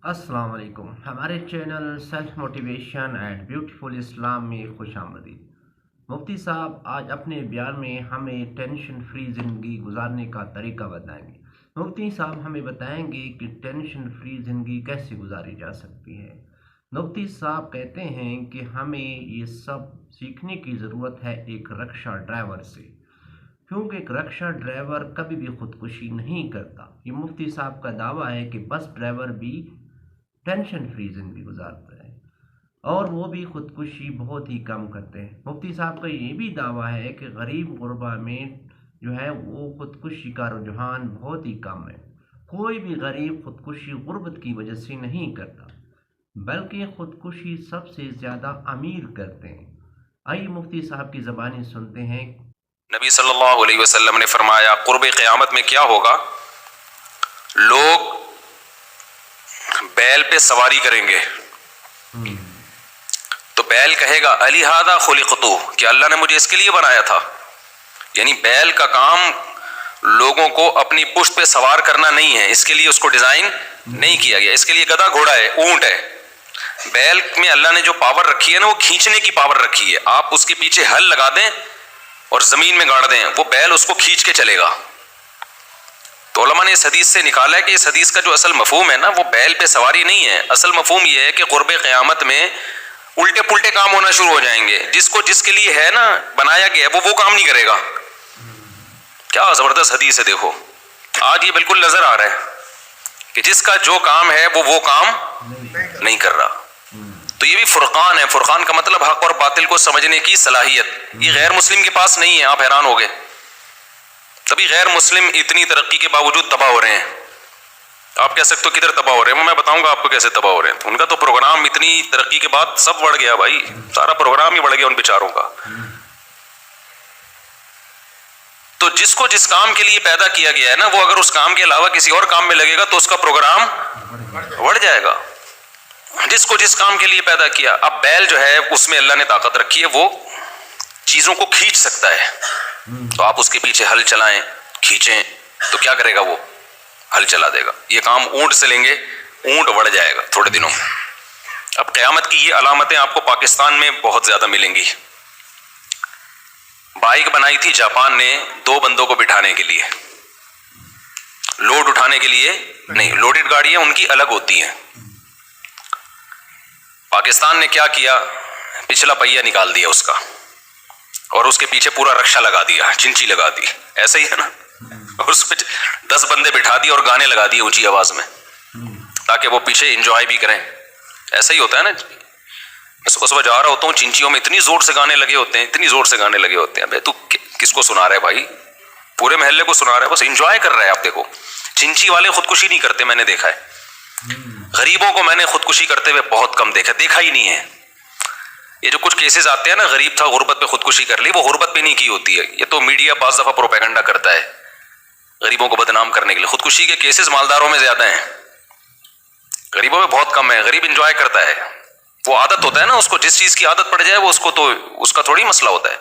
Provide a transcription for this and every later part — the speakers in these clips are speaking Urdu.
السلام علیکم، ہمارے channel self motivation and beautiful Islam میں خوش آمدید۔ مفتی صاحب آج اپنے بیان میں ہمیں ٹینشن فری زندگی گزارنے کا طریقہ بتائیں گے۔ مفتی صاحب ہمیں بتائیں گے کہ ٹینشن فری زندگی کیسے گزاری جا سکتی ہے۔ مفتی صاحب کہتے ہیں کہ ہمیں یہ سب سیکھنے کی ضرورت ہے ایک رکشہ ڈرائیور سے، کیونکہ ایک رکشہ ڈرائیور کبھی بھی خودکشی نہیں کرتا۔ یہ مفتی صاحب کا دعویٰ ہے کہ بس ڈرائیور بھی ٹینشن فری زندگی گزارتا ہے اور وہ بھی خودکشی بہت ہی کم کرتے ہیں۔ مفتی صاحب کا یہ بھی دعویٰ ہے کہ غریب غربا میں جو ہے وہ خودکشی کا رجحان بہت ہی کم ہے۔ کوئی بھی غریب خودکشی غربت کی وجہ سے نہیں کرتا، بلکہ خودکشی سب سے زیادہ امیر کرتے ہیں۔ آئیے مفتی صاحب کی زبانی سنتے ہیں۔ نبی صلی اللہ علیہ وسلم نے فرمایا قرب قیامت میں کیا ہوگا؟ لوگ بیل پہ سواری کریں گے تو بیل کہے گا علی ہذا خلقتو، کہ اللہ نے مجھے اس کے لیے بنایا تھا۔ یعنی بیل کا کام لوگوں کو اپنی پشت پہ سوار کرنا نہیں ہے، اس کے لیے اس کو ڈیزائن نہیں کیا گیا۔ اس کے لیے گدھا گھوڑا ہے، اونٹ ہے۔ بیل میں اللہ نے جو پاور رکھی ہے نا، وہ کھینچنے کی پاور رکھی ہے۔ آپ اس کے پیچھے ہل لگا دیں اور زمین میں گاڑ دیں، وہ بیل اس کو کھینچ کے چلے گا۔ تو علماء نے اس حدیث سے نکالا ہے کہ اس حدیث کا جو اصل مفہوم ہے نا، وہ بیل پہ سواری نہیں ہے۔ اصل مفہوم یہ ہے کہ قرب قیامت میں الٹے پلٹے کام ہونا شروع ہو جائیں گے۔ جس کے لیے ہے نا بنایا گیا ہے، وہ کام نہیں کرے گا۔ کیا زبردست حدیث ہے، دیکھو آج یہ بالکل نظر آ رہا ہے کہ جس کا جو کام ہے وہ کام نہیں کر رہا۔ تو یہ بھی فرقان ہے۔ فرقان کا مطلب حق اور باطل کو سمجھنے کی صلاحیت، یہ غیر مسلم کے پاس نہیں ہے۔ آپ حیران ہو گئے، تبھی غیر مسلم اتنی ترقی کے باوجود تباہ ہو رہے ہیں۔ آپ کہہ سکتے ہو کدھر تباہ ہو رہے ہیں، میں بتاؤں گا آپ کو کیسے تباہ ہو رہے ہیں۔ ان کا تو پروگرام اتنی ترقی کے بعد سب بڑھ گیا بھائی، سارا پروگرام ہی بڑھ گیا ان بیچاروں کا۔ تو جس کو جس کام کے لیے پیدا کیا گیا ہے نا، وہ اگر اس کام کے علاوہ کسی اور کام میں لگے گا تو اس کا پروگرام بڑھ جائے گا۔ جس کو جس کام کے لیے پیدا کیا۔ اب بیل جو ہے اس میں اللہ نے طاقت رکھی ہے، وہ چیزوں کو کھینچ سکتا ہے۔ تو آپ اس کے پیچھے ہل چلائیں، کھینچیں تو کیا کرے گا؟ وہ ہل چلا دے گا۔ یہ کام اونٹ سے لیں گے، اونٹ بڑھ جائے گا تھوڑے دنوں میں۔ اب قیامت کی یہ علامتیں آپ کو پاکستان میں بہت زیادہ ملیں گی۔ بائک بنائی تھی جاپان نے 2 بندوں کو بٹھانے کے لیے، لوڈ اٹھانے کے لیے نہیں، لوڈڈ گاڑیاں ان کی الگ ہوتی ہیں۔ پاکستان نے کیا کیا؟ پچھلا پہیہ نکال دیا اس کا اور اس کے پیچھے پورا رکشہ لگا دیا، چنچی لگا دی، ایسا ہی ہے نا، اور اس پہ 10 بندے بٹھا دیے اور گانے لگا دیے اونچی آواز میں تاکہ وہ پیچھے انجوائے بھی کریں۔ ایسا ہی ہوتا ہے نا، میں صبح صبح جا رہا ہوتا ہوں، چنچیوں میں اتنی زور سے گانے لگے ہوتے ہیں، اتنی زور سے گانے لگے ہوتے ہیں۔ بھائی تو کس کو سنا رہا ہے بھائی؟ پورے محلے کو سنا رہا ہے، بس انجوائے کر رہا ہے۔ آپ دیکھو چنچی والے خودکشی نہیں کرتے، میں نے دیکھا ہے۔ غریبوں کو میں نے خودکشی کرتے ہوئے بہت کم دیکھا ہی نہیں ہے۔ یہ جو کچھ کیسز آتے ہیں نا، غریب تھا غربت پہ خودکشی کر لی، وہ غربت پہ نہیں کی ہوتی ہے۔ یہ تو میڈیا بعض دفعہ پروپیگنڈا کرتا ہے غریبوں کو بدنام کرنے کے لیے۔ خودکشی کے کیسز مالداروں میں زیادہ ہیں، غریبوں میں بہت کم ہے۔ غریب انجوائے کرتا ہے، وہ عادت ہوتا ہے نا، اس کو جس چیز کی عادت پڑ جائے وہ اس کا تھوڑی مسئلہ ہوتا ہے۔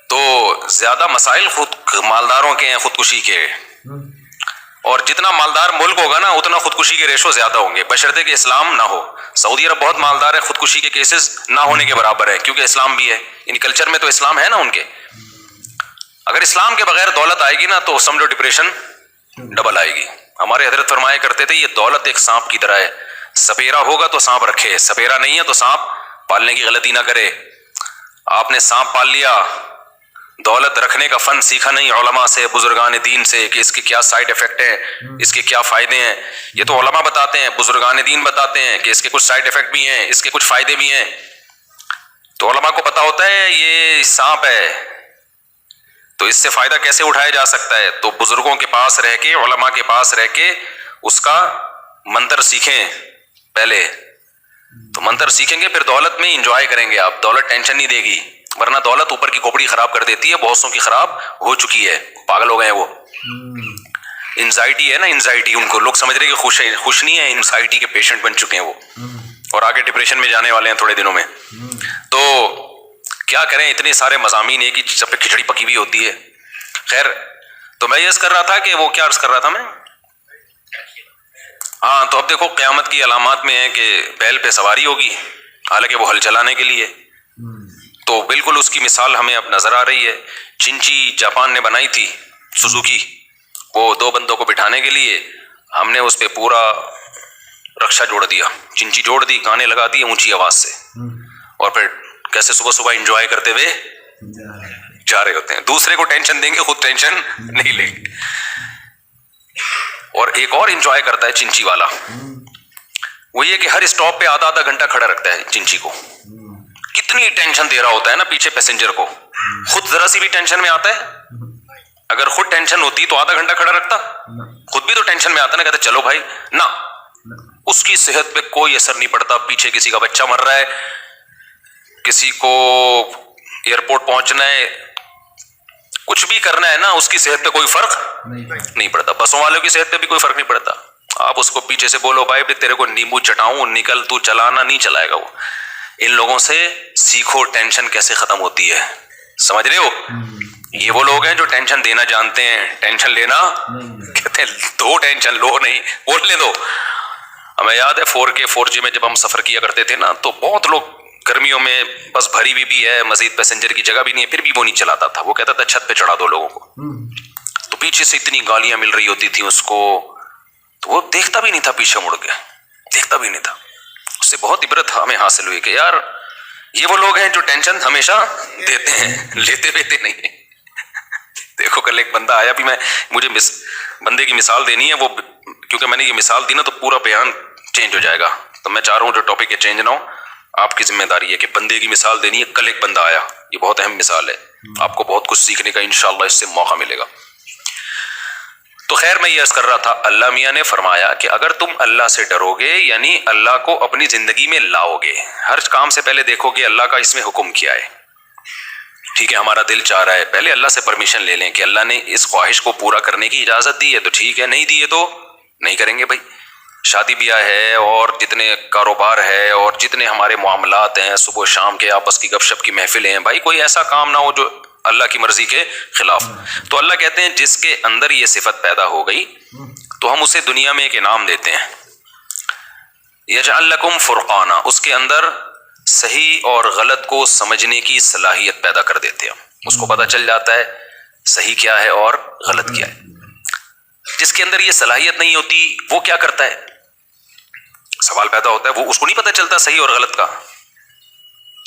تو زیادہ مسائل مالداروں کے ہیں خودکشی کے، اور جتنا مالدار ملک ہوگا نا اتنا خودکشی کے ریشو زیادہ ہوں گے، بشرطے کہ اسلام نہ ہو۔ سعودی عرب بہت مالدار ہے، خودکشی کے کیسز نہ ہونے کے برابر ہے، کیونکہ اسلام بھی ہے، یعنی کلچر میں تو اسلام ہے نا ان کے۔ اگر اسلام کے بغیر دولت آئے گی نا تو سمجھو ڈپریشن ڈبل آئے گی۔ ہمارے حضرت فرمایا کرتے تھے یہ دولت ایک سانپ کی طرح ہے، سپیرا ہوگا تو سانپ رکھے، سپیرا نہیں ہے تو سانپ پالنے کی غلطی نہ کرے۔ آپ نے سانپ پال لیا، دولت رکھنے کا فن سیکھا نہیں علماء سے، بزرگان دین سے، کہ اس کے کیا سائیڈ افیکٹ ہیں، اس کے کیا فائدے ہیں۔ یہ تو علماء بتاتے ہیں، بزرگان دین بتاتے ہیں کہ اس کے کچھ سائیڈ افیکٹ بھی ہیں، اس کے کچھ فائدے بھی ہیں۔ تو علماء کو پتا ہوتا ہے یہ سانپ ہے تو اس سے فائدہ کیسے اٹھایا جا سکتا ہے۔ تو بزرگوں کے پاس رہ کے، علماء کے پاس رہ کے اس کا منتر سیکھیں پہلے، تو منتر سیکھیں گے پھر دولت میں انجوائے کریں گے آپ۔ دولت ٹینشن نہیں دے گی، ورنہ دولت اوپر کی کھوپڑی خراب کر دیتی ہے، بہت سو کی خراب ہو چکی ہے، پاگل ہو گئے ہیں وہ۔ انزائٹی ہے نا، انزائٹی، ان کو لوگ سمجھ رہے کہ خوش نہیں ہے، انزائٹی کے پیشنٹ بن چکے ہیں وہ، اور آگے ڈپریشن میں جانے والے ہیں تھوڑے دنوں میں۔ تو کیا کریں، اتنے سارے مضامین ایک ہی سب پہ کھچڑی پکی ہوئی ہوتی ہے۔ خیر، تو میں یہ عرض کر رہا تھا کہ وہ کیا عرض کر رہا تھا میں، ہاں تو اب دیکھو قیامت کی علامات میں ہے کہ بیل پہ سواری ہوگی، حالانکہ وہ ہل چلانے کے لیے، تو بالکل اس کی مثال ہمیں اب نظر آ رہی ہے۔ چنچی جاپان نے بنائی تھی سوزوکی، وہ 2 بندوں کو بٹھانے کے لیے، ہم نے اس پہ پورا رکشا جوڑ دیا، چنچی جوڑ دی، گانے لگا دیے اونچی آواز سے، اور پھر کیسے صبح صبح انجوائے کرتے ہوئے جا رہے ہوتے ہیں۔ دوسرے کو ٹینشن دیں گے، خود ٹینشن نہیں لیں گے۔ اور ایک اور انجوائے کرتا ہے چنچی والا، وہ یہ کہ ہر اسٹاپ پہ آدھا آدھا گھنٹہ کھڑا رکھتا ہے چنچی کو۔ کتنی ٹینشن دے رہا ہوتا ہے نا پیچھے پیسنجر کو، خود ذرا سی بھی ٹینشن میں آتا ہے، اگر خود ٹینشن ہوتی تو آدھا گھنٹہ کھڑا رکھتا؟ خود بھی تو ٹینشن میں آتا نا، کہتے چلو بھائی نہ، اس کی صحت پہ کوئی اثر نہیں پڑتا۔ پیچھے کسی کا بچہ مر رہا ہے، کسی کو ایئرپورٹ پہنچنا ہے، کچھ بھی کرنا ہے نا، اس کی صحت پہ کوئی فرق نہیں پڑتا۔ بسوں والوں کی صحت پہ بھی کوئی فرق نہیں پڑتا، آپ اس کو پیچھے سے بولو بھائی تیرے کو نیمبو چٹاؤں نکل، تو چلانا نہیں چلائے گا وہ۔ ان لوگوں سے سیکھو ٹینشن کیسے ختم ہوتی ہے، سمجھ رہے ہو؟ یہ وہ لوگ ہیں جو ٹینشن دینا جانتے ہیں، ٹینشن لینا کہتے ہیں دو ٹینشن لو نہیں، بولنے دو۔ ہمیں یاد ہے 4K 4G میں جب ہم سفر کیا کرتے تھے نا، تو بہت لوگ گرمیوں میں بس بھری ہوئی بھی ہے، مزید پیسنجر کی جگہ بھی نہیں ہے، پھر بھی وہ نہیں چلاتا تھا، وہ کہتا تھا چھت پہ چڑھا دو لوگوں کو، تو پیچھے سے اتنی گالیاں مل رہی ہوتی تھیں اس کو، تو وہ دیکھتا بھی نہیں تھا، پیچھے مڑ کے دیکھتا بھی نہیں تھا۔ اس سے بہت عبرت ہمیں حاصل ہوئی کہ یار یہ وہ لوگ ہیں جو ٹینشن ہمیشہ دیتے ہیں، لیتے بیتے نہیں ہیں۔ دیکھو کل ایک بندہ آیا، بھی مجھے بندے کی مثال دینی ہے، وہ کیونکہ میں نے یہ مثال دی نا تو پورا بیان چینج ہو جائے گا، تو میں چاہ رہا ہوں جو ٹاپک ہے چینج نہ ہو، آپ کی ذمہ داری ہے کہ بندے کی مثال دینی ہے۔ کل ایک بندہ آیا، یہ بہت اہم مثال ہے، آپ کو بہت کچھ سیکھنے کا انشاءاللہ اس سے موقع ملے گا۔ تو خیر میں یہ عرض کر رہا تھا، اللہ میاں نے فرمایا کہ اگر تم اللہ سے ڈرو گے، یعنی اللہ کو اپنی زندگی میں لاؤ گے، ہر کام سے پہلے دیکھو گے اللہ کا اس میں حکم کیا ہے۔ ٹھیک ہے ہمارا دل چاہ رہا ہے، پہلے اللہ سے پرمیشن لے لیں کہ اللہ نے اس خواہش کو پورا کرنے کی اجازت دی ہے تو ٹھیک ہے، نہیں دی ہے تو نہیں کریں گے بھائی۔ شادی بیاہ ہے اور جتنے کاروبار ہے اور جتنے ہمارے معاملات ہیں، صبح و شام کے آپس کی گپ شپ کی محفلیں ہیں، بھائی کوئی ایسا کام نہ ہو جو اللہ کی مرضی کے خلاف۔ تو اللہ کہتے ہیں جس کے اندر یہ صفت پیدا ہو گئی تو ہم اسے دنیا میں ایک انعام دیتے ہیں، یجعل لکم فرقانا، اس کے اندر صحیح اور غلط کو سمجھنے کی صلاحیت پیدا کر دیتے ہیں، اس کو پتہ چل جاتا ہے صحیح کیا ہے اور غلط کیا ہے۔ جس کے اندر یہ صلاحیت نہیں ہوتی وہ کیا کرتا ہے؟ سوال پیدا ہوتا ہے، وہ اس کو نہیں پتہ چلتا صحیح اور غلط کا۔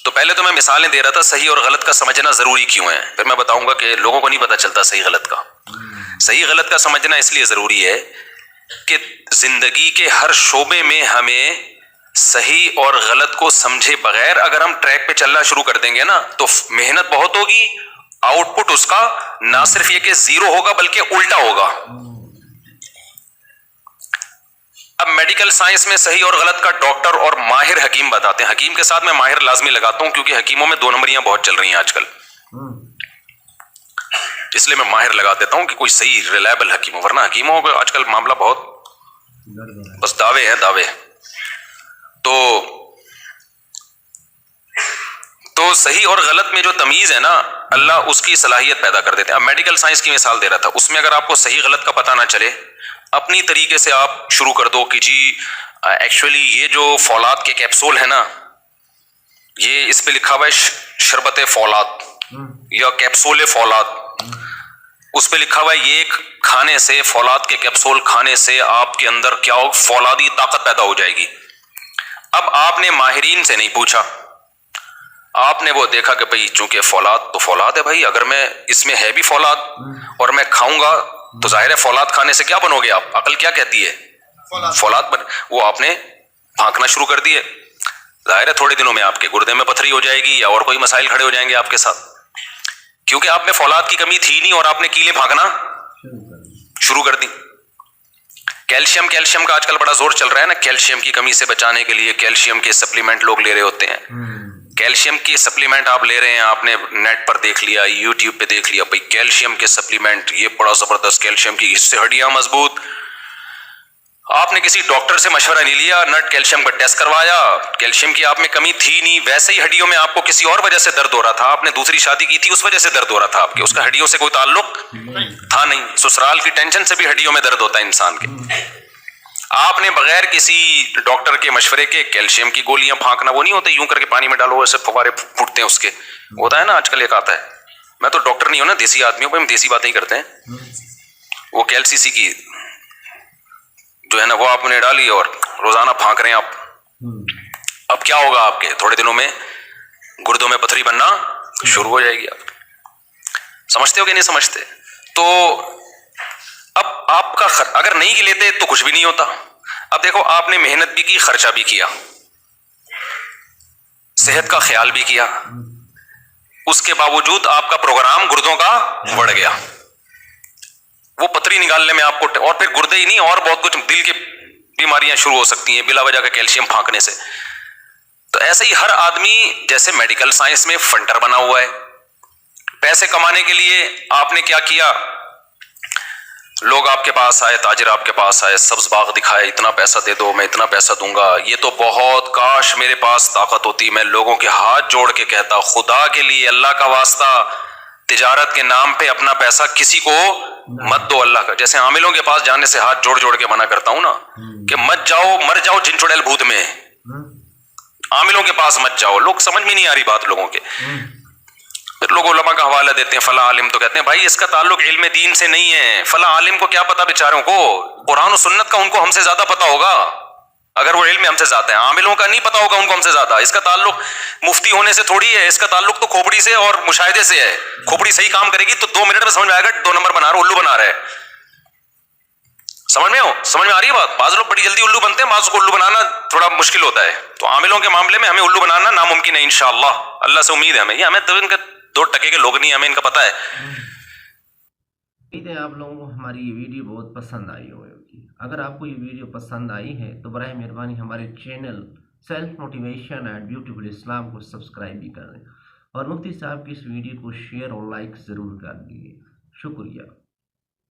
تو پہلے تو میں مثالیں دے رہا تھا صحیح اور غلط کا سمجھنا ضروری کیوں ہے، پھر میں بتاؤں گا کہ لوگوں کو نہیں پتہ چلتا صحیح غلط کا۔ صحیح غلط کا سمجھنا اس لیے ضروری ہے کہ زندگی کے ہر شعبے میں ہمیں صحیح اور غلط کو سمجھے بغیر اگر ہم ٹریک پہ چلنا شروع کر دیں گے نا تو محنت بہت ہوگی، آؤٹ پٹ اس کا نہ صرف یہ کہ زیرو ہوگا بلکہ الٹا ہوگا۔ اب میڈیکل سائنس میں صحیح اور غلط کا ڈاکٹر اور ماہر حکیم بتاتے ہیں، حکیم کے ساتھ میں ماہر لازمی لگاتا ہوں کیونکہ حکیموں میں 2 نمبریاں بہت چل رہی ہیں آج کل، اس لیے میں ماہر لگا دیتا ہوں کہ کوئی صحیح ریلائبل حکیم ہو، ورنہ حکیموں کا آج کل معاملہ بہت بس دعوے ہیں دعوے۔ تو صحیح اور غلط میں جو تمیز ہے نا اللہ اس کی صلاحیت پیدا کر دیتے ہیں۔ اب میڈیکل سائنس کی مثال دے رہا تھا، اس میں اگر آپ کو صحیح غلط کا پتہ نہ چلے، اپنی طریقے سے آپ شروع کر دو کہ جی ایکچولی یہ جو فولاد کے کیپسول ہے نا، یہ اس پہ لکھا ہوا ہے شربت فولاد یا کیپسول فولاد، اس پہ لکھا ہوا ہے یہ کھانے سے، فولاد کے کیپسول کھانے سے آپ کے اندر کیا ہو، فولادی طاقت پیدا ہو جائے گی۔ اب آپ نے ماہرین سے نہیں پوچھا، آپ نے وہ دیکھا کہ بھئی چونکہ فولاد تو فولاد ہے بھائی، اگر میں اس میں ہے بھی فولاد اور میں کھاؤں گا تو ظاہر ہے فولاد کھانے سے کیا بنو گے آپ، عقل کیا کہتی ہے فولاد بن، وہ آپ نے پھانکنا شروع کر دیے، ظاہر ہے تھوڑے دنوں میں آپ کے گردے میں پتھری ہو جائے گی یا اور کوئی مسائل کھڑے ہو جائیں گے آپ کے ساتھ، کیونکہ آپ میں فولاد کی کمی تھی نہیں اور آپ نے کیلے پھانکنا شروع کر دی۔ کیلشیم کا آج کل بڑا زور چل رہا ہے نا، کیلشیم کی کمی سے بچانے کے لیے کیلشیم کے سپلیمنٹ لوگ لے رہے ہوتے ہیں، کیلشیم کی سپلیمنٹ آپ لے رہے ہیں، آپ نے نیٹ پر دیکھ لیا، یوٹیوب پہ دیکھ لیا، بھئی کیلشیم کے سپلیمنٹ یہ بڑا زبردست کیلشیم کی، اس سے ہڈیاں مضبوط۔ آپ نے کسی ڈاکٹر سے مشورہ نہیں لیا، نٹ کیلشیم کا ٹیسٹ کروایا، کیلشیم کی آپ میں کمی تھی نہیں، ویسے ہی ہڈیوں میں آپ کو کسی اور وجہ سے درد ہو رہا تھا، آپ نے دوسری شادی کی تھی اس وجہ سے درد ہو رہا تھا آپ کے، اس کا ہڈیوں سے کوئی تعلق تھا نہیں، سسرال کی ٹینشن سے بھی ہڈیوں میں درد ہوتا ہے انسان کے، آپ نے بغیر کسی ڈاکٹر کے مشورے کے کیلشیم کی گولیاں پھانکنا، وہ نہیں ہوتے یوں کر کے پانی میں ڈالو ایسے فوارے پھوٹتے ہیں اس کے، ہوتا ہے نا آج کل ایک آتا ہے. میں تو ڈاکٹر نہیں ہوں نا، دیسی آدمی ہوں، ہم دیسی باتیں ہی کرتے ہیں. وہ کیلسی کی جو ہے نا وہ آپ نے ڈالی اور روزانہ پھانک رہے ہیں آپ. اب کیا ہوگا آپ کے تھوڑے دنوں میں گردوں میں پتھری بننا شروع ہو جائے گی. آپ سمجھتے ہو کہ نہیں سمجھتے؟ تو اب آپ کا اگر نہیں لیتے تو کچھ بھی نہیں ہوتا. اب دیکھو آپ نے محنت بھی کی، خرچہ بھی کیا، صحت کا خیال بھی کیا، اس کے باوجود آپ کا پروگرام گردوں کا بڑھ گیا. وہ پتھری نکالنے میں آپ کو، اور پھر گردے ہی نہیں اور بہت کچھ دل کی بیماریاں شروع ہو سکتی ہیں بلا وجہ کا کیلشیم پھانکنے سے. تو ایسے ہی ہر آدمی جیسے میڈیکل سائنس میں فنٹر بنا ہوا ہے، پیسے کمانے کے لیے آپ نے کیا کیا، لوگ آپ کے پاس آئے، تاجر آپ کے پاس آئے، سبز باغ دکھائے، اتنا پیسہ دے دو میں اتنا پیسہ دوں گا. یہ تو بہت کاش میرے پاس طاقت ہوتی، میں لوگوں کے ہاتھ جوڑ کے کہتا خدا کے لیے اللہ کا واسطہ تجارت کے نام پہ اپنا پیسہ کسی کو مت دو. اللہ کا جیسے عاملوں کے پاس جانے سے ہاتھ جوڑ جوڑ کے منع کرتا ہوں نا کہ مت جاؤ، مر جاؤ جن چڑیل بھوت میں، عاملوں کے پاس مت جاؤ. لوگ سمجھ میں نہیں آ رہی بات لوگوں کے. پھر لوگ علماء کا حوالہ دیتے ہیں، فلاں عالم، تو کہتے ہیں بھائی اس کا تعلق علم دین سے نہیں ہے. فلاں عالم کو کیا پتا بیچاروں کو، قرآن و سنت کا ان کو ہم سے زیادہ پتا ہوگا اگر وہ علم ہم سے زیادہ ہے. عاملوں کا نہیں پتا ہوگا ان کو ہم سے زیادہ. اس کا تعلق مفتی ہونے سے تھوڑی ہے، اس کا تعلق تو کھوپڑی سے اور مشاہدے سے ہے. کھوپڑی صحیح کام کرے گی تو 2 منٹ میں سمجھ میں آئے گا 2 نمبر بنا رہا ہے، الو بنا رہا ہے. سمجھ میں آ رہی ہے بات؟ بعض لوگ بڑی جلدی الو بنتے ہیں، بعض کو الو بنانا تھوڑا مشکل ہوتا ہے. تو عاملوں کے معاملے میں ہمیں الو بنانا ناممکن ہے انشاءاللہ. اللہ سے امید ہے ہمیں، یہ ہمیں تو ان کا 2 ٹکے کے لوگ نہیں، ہمیں ان کا پتہ ہے. امید ہے آپ لوگوں کو ہماری یہ ویڈیو بہت پسند آئی ہوگی. اگر آپ کو یہ ویڈیو پسند آئی ہے تو براہ مہربانی ہمارے channel self motivation and beautiful Islam کو سبسکرائب بھی کر دیں، اور مفتی صاحب کی اس ویڈیو کو شیئر اور لائک ضرور کر دیجیے. شکریہ.